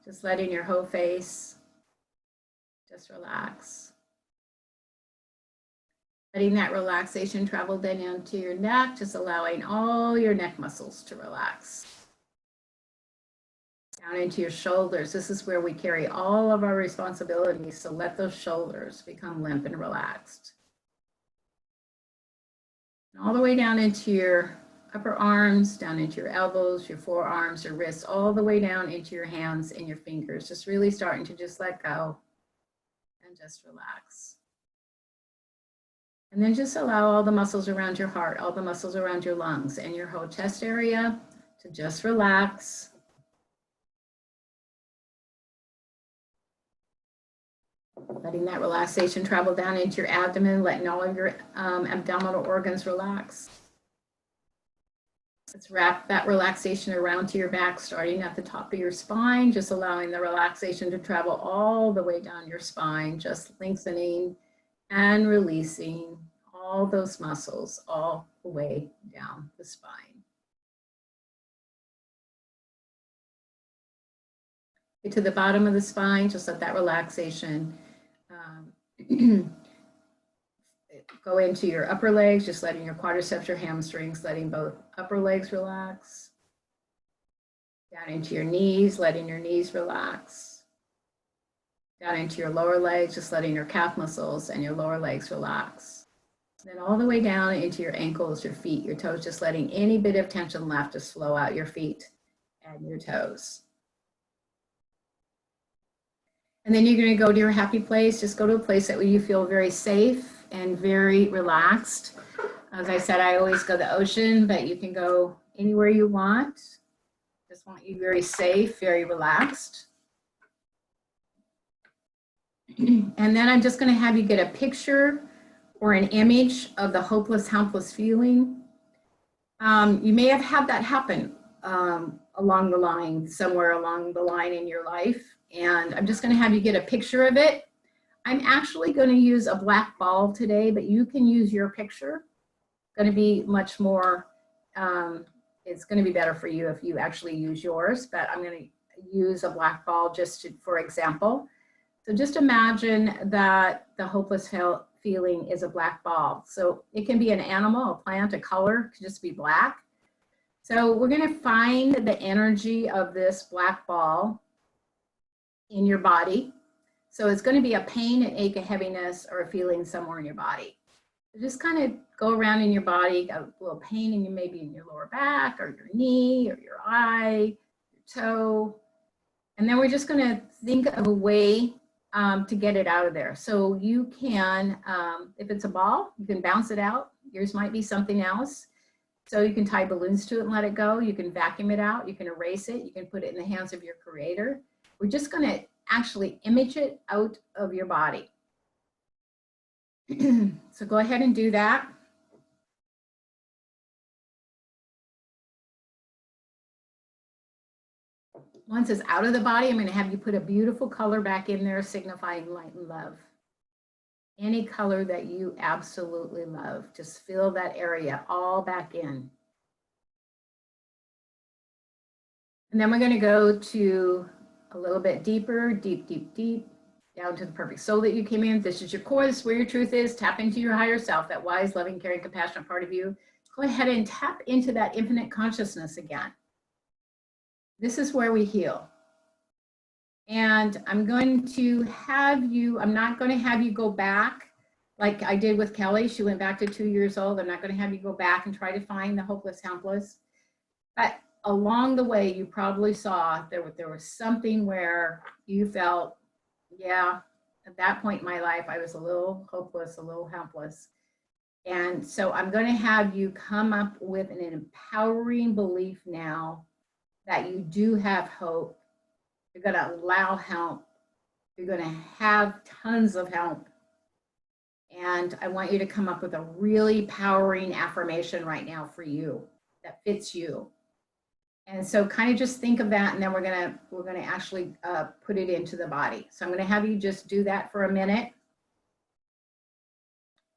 just letting your whole face just relax. Letting that relaxation travel then into your neck, just allowing all your neck muscles to relax. Down into your shoulders. This is where we carry all of our responsibilities, so let those shoulders become limp and relaxed. And all the way down into your upper arms, down into your elbows, your forearms, your wrists, all the way down into your hands and your fingers. Just really starting to just let go and just relax. And then just allow all the muscles around your heart, all the muscles around your lungs and your whole chest area to just relax. Letting that relaxation travel down into your abdomen, letting all of your abdominal organs relax. Let's wrap that relaxation around to your back, starting at the top of your spine, just allowing the relaxation to travel all the way down your spine, just lengthening and releasing all those muscles all the way down the spine. Get to the bottom of the spine, just let that relaxation go into your upper legs, just letting your quadriceps, your hamstrings, letting both upper legs relax. Down into your knees, letting your knees relax. Down into your lower legs, just letting your calf muscles and your lower legs relax. Then all the way down into your ankles, your feet, your toes, just letting any bit of tension left just flow out your feet and your toes. And then you're going to go to your happy place. Just go to a place that where you feel very safe and very relaxed. As I said, I always go to the ocean, but you can go anywhere you want. Just want you very safe, very relaxed. And then I'm just going to have you get a picture or an image of the hopeless, helpless feeling. You may have had that happen along the line, somewhere along the line in your life. And I'm just going to have you get a picture of it. I'm actually going to use a black ball today, but you can use your picture. It's going to be much more, it's going to be better for you if you actually use yours, but I'm going to use a black ball just for example. So just imagine that the hopeless feeling is a black ball. So it can be an animal, a plant, a color, it could just be black. So we're going to find the energy of this black ball in your body. So it's going to be a pain, an ache, a heaviness, or a feeling somewhere in your body. So just kind of go around in your body, got a little pain in maybe in your lower back or your knee or your eye, your toe. And then we're just going to think of a way to get it out of there. So you can, if it's a ball, you can bounce it out. Yours might be something else. So you can tie balloons to it and let it go. You can vacuum it out. You can erase it. You can put it in the hands of your creator. We're just going to actually image it out of your body. So go ahead and do that. Once it's out of the body, I'm going to have you put a beautiful color back in there signifying light and love. Any color that you absolutely love. Just fill that area all back in. And then we're going to go to a little bit deeper, deep, deep, deep, down to the perfect soul that you came in. This is your core. This is where your truth is. Tap into your higher self, that wise, loving, caring, compassionate part of you. Go ahead and tap into that infinite consciousness again. This is where we heal. And I'm going to have you, I'm not going to have you go back like I did with Kelly. She went back to 2 years old. I'm not going to have you go back and try to find the hopeless, helpless. But along the way, you probably saw there was something where you felt, yeah, at that point in my life, I was a little hopeless, a little helpless. And so I'm going to have you come up with an empowering belief now that you do have hope. You're going to allow help. You're going to have tons of help. And I want you to come up with a really powering affirmation right now for you that fits you. And so kind of just think of that, and then we're gonna actually put it into the body. So I'm gonna have you just do that for a minute.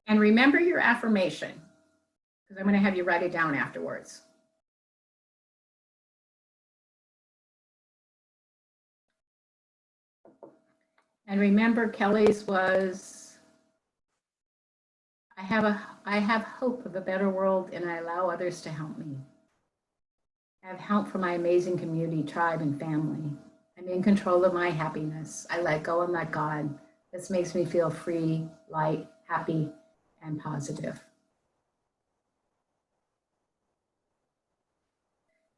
And remember your affirmation, because I'm gonna have you write it down afterwards. And remember, Kelly's was, I have hope of a better world, and I allow others to help me. I have help from my amazing community, tribe, and family. I'm in control of my happiness. I let go and let God. This makes me feel free, light, happy, and positive.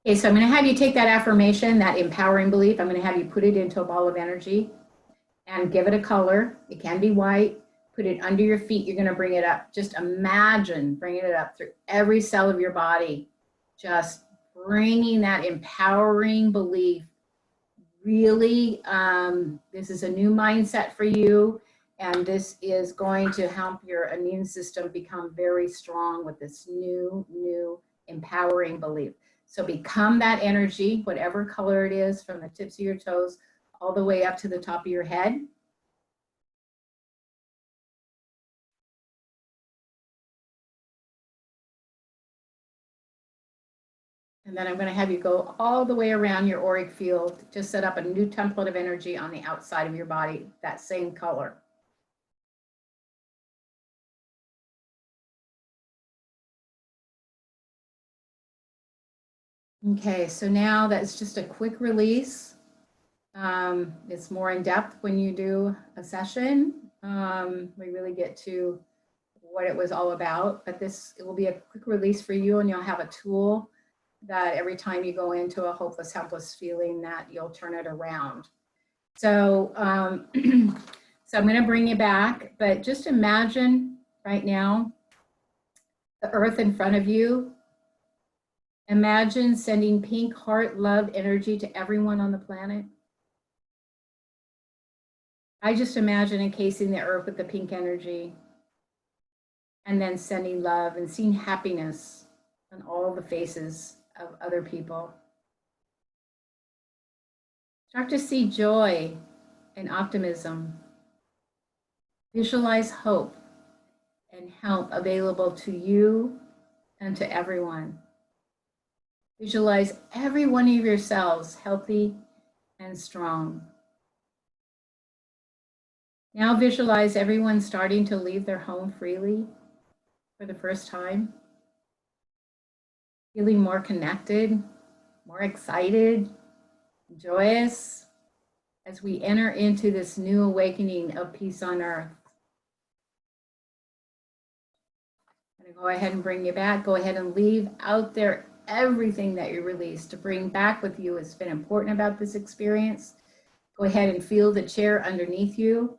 Okay, so I'm going to have you take that affirmation, that empowering belief. I'm going to have you put it into a ball of energy and give it a color. It can be white. Put it under your feet. You're going to bring it up. Just imagine bringing it up through every cell of your body. Just bringing that empowering belief. Really, this is a new mindset for you, and this is going to help your immune system become very strong with this new empowering belief. So become that energy, whatever color it is, from the tips of your toes all the way up to the top of your head. And then I'm going to have you go all the way around your auric field. Just set up a new template of energy on the outside of your body, that same color. Okay, so now that's just a quick release. It's more in depth when you do a session. We really get to what it was all about, but it will be a quick release for you, and you'll have a tool that every time you go into a hopeless, helpless feeling, that you'll turn it around. So, so I'm going to bring you back, but just imagine right now the earth in front of you. Imagine sending pink heart love energy to everyone on the planet. I just imagine encasing the earth with the pink energy and then sending love and seeing happiness on all the faces of other people. Start to see joy and optimism. Visualize hope and help available to you and to everyone. Visualize every one of your cells healthy and strong. Now visualize everyone starting to leave their home freely for the first time, feeling more connected, more excited, joyous as we enter into this new awakening of peace on earth. I'm going to go ahead and bring you back. Go ahead and leave out there everything that you released to bring back with you. It's been important about this experience. Go ahead and feel the chair underneath you.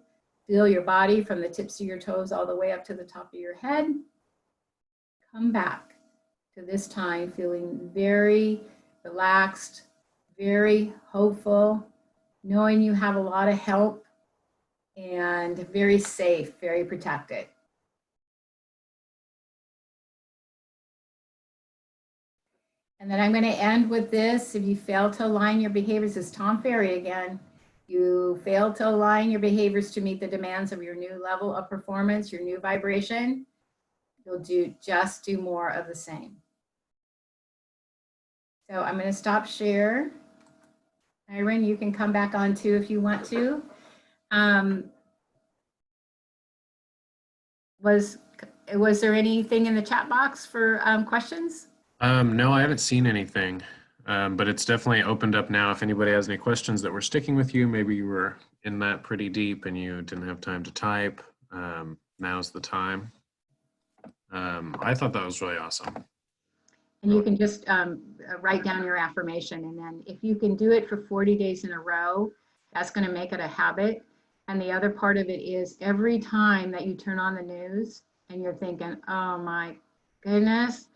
Feel your body from the tips of your toes all the way up to the top of your head. Come back to this time feeling very relaxed, very hopeful, knowing you have a lot of help, and very safe, very protected. And then I'm going to end with this. If you fail to align your behaviors, this is Tom Ferry again. You fail to align your behaviors to meet the demands of your new level of performance, your new vibration, you'll just do more of the same. So I'm going to stop share. Irene, you can come back on too if you want to. Was there anything in the chat box for questions? No, I haven't seen anything, but it's definitely opened up now. If anybody has any questions that were sticking with you, maybe you were in that pretty deep and you didn't have time to type, now's the time. I thought that was really awesome. And you can just write down your affirmation. And then if you can do it for 40 days in a row, that's going to make it a habit. And the other part of it is every time that you turn on the news and you're thinking, oh my goodness,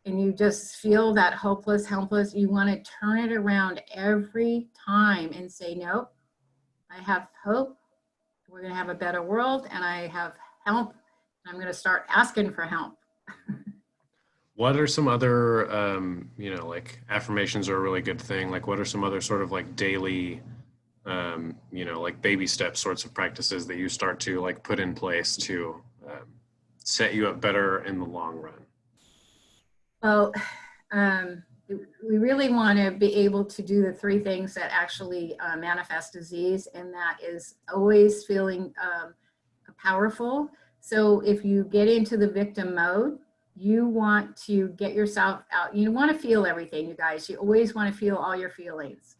and you just feel that hopeless, helpless, you want to turn it around every time and say, nope, I have hope. We're going to have a better world and I have help. I'm going to start asking for help. What are some other, you know, like affirmations are a really good thing. Like what are some other sort of like daily, you know, like baby step sorts of practices that you start to like put in place to set you up better in the long run? Well, we really want to be able to do the three things that actually manifest disease, and that is always feeling powerful. So if you get into the victim mode, you want to get yourself out. You want to feel everything, you guys. You always want to feel all your feelings.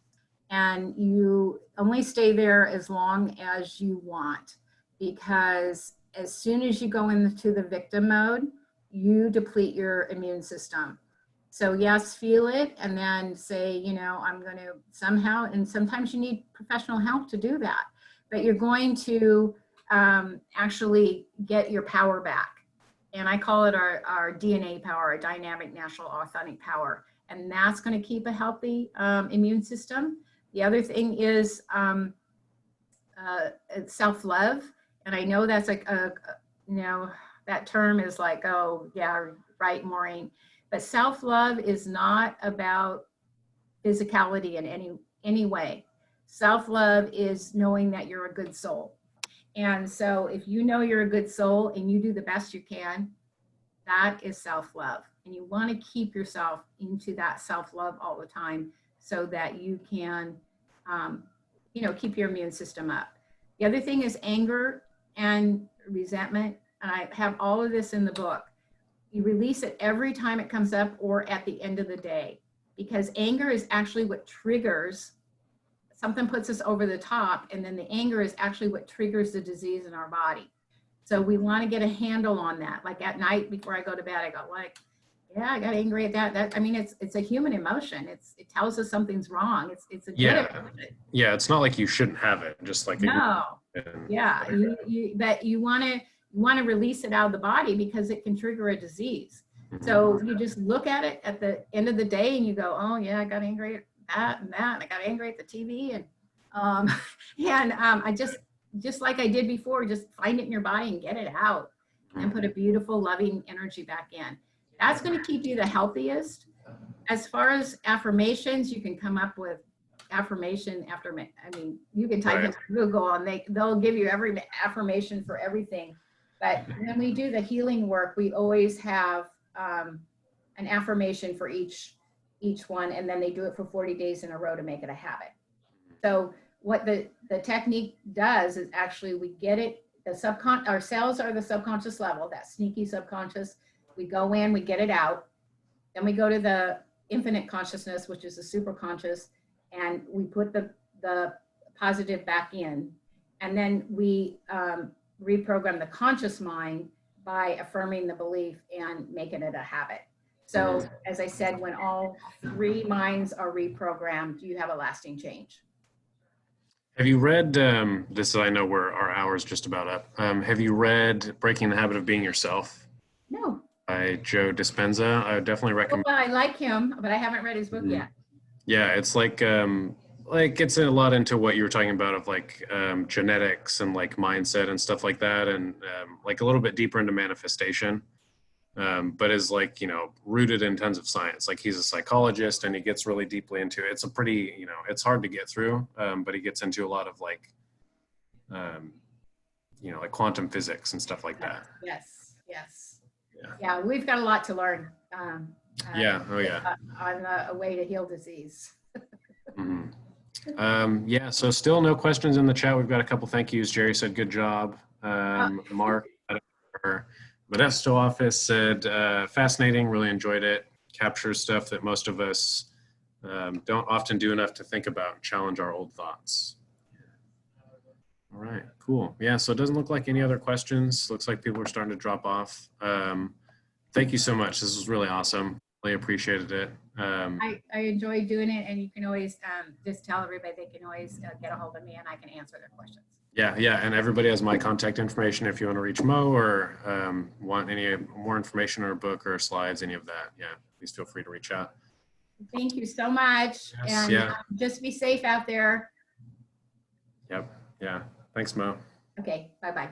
And you only stay there as long as you want, because as soon as you go into the victim mode, you deplete your immune system. So yes, feel it and then say, you know, I'm going to somehow, and sometimes you need professional help to do that, but you're going to actually get your power back. And I call it our DNA power, our dynamic natural authentic power. And that's going to keep a healthy immune system. The other thing is self-love. And I know that's like, you know, that term is like, oh yeah, right, Maureen. But self-love is not about physicality in any way. Self-love is knowing that you're a good soul. And so if you know you're a good soul and you do the best you can, that is self-love. And you want to keep yourself into that self-love all the time so that you can, you know, keep your immune system up. The other thing is anger and resentment. And I have all of this in the book. You release it every time it comes up or at the end of the day, because anger is actually what triggers, something puts us over the top, and then the anger is actually what triggers the disease in our body. So we want to get a handle on that. Like at night before I go to bed, I go like, yeah, I got angry at that. I mean, it's a human emotion. It tells us something's wrong. It's a good emotion. Yeah, it's not like you shouldn't have it. Just like no, yeah, but you want to release it out of the body because it can trigger a disease. Mm-hmm. So you just look at it at the end of the day and you go, oh yeah, I got angry at that and that, and I got angry at the TV, and I just like I did before, just find it in your body and get it out and put a beautiful, loving energy back in. That's going to keep you the healthiest. As far as affirmations, you can come up with affirmation after, I mean, you can type in Google and they'll give you every affirmation for everything. But when we do the healing work, we always have an affirmation for each one, and then they do it for 40 days in a row to make it a habit. So what the technique does is actually we get it, our cells are the subconscious level, that sneaky subconscious. We go in, we get it out. Then we go to the infinite consciousness, which is the super conscious, and we put the positive back in. And then we reprogram the conscious mind by affirming the belief and making it a habit. So as I said, when all three minds are reprogrammed, you have a lasting change. Have you read, this, I know our hour's just about up. Have you read Breaking the Habit of Being Yourself? No. By Joe Dispenza? I would definitely recommend. Well, I like him, but I haven't read his book yet. Yeah, it's like gets a lot into what you were talking about of like genetics and like mindset and stuff like that, and like a little bit deeper into manifestation. but is like, rooted in tons of science. Like he's a psychologist and he gets really deeply into it. It's a pretty, it's hard to get through, but he gets into a lot of like, like quantum physics and stuff like that. Yes, yes. Yeah. Yeah, we've got a lot to learn. Yeah. Oh yeah. On a way to heal disease. Yeah, so still no questions in the chat. We've got a couple thank yous. Jerry said, good job. Mark, our Modesto office said, fascinating, really enjoyed it. Captures stuff that most of us don't often do enough to think about and challenge our old thoughts. All right, cool. Yeah, so it doesn't look like any other questions. Looks like people are starting to drop off. Thank you so much. This was really awesome. Really appreciated it. I enjoy doing it, and you can always just tell everybody they can always get a hold of me and I can answer their questions. Yeah, and everybody has my contact information if you want to reach Mo or want any more information or a book or slides, any of that. Yeah, please feel free to reach out. Thank you so much. Yes, and yeah. Just be safe out there. Yep, yeah. Thanks, Mo. Okay, bye-bye.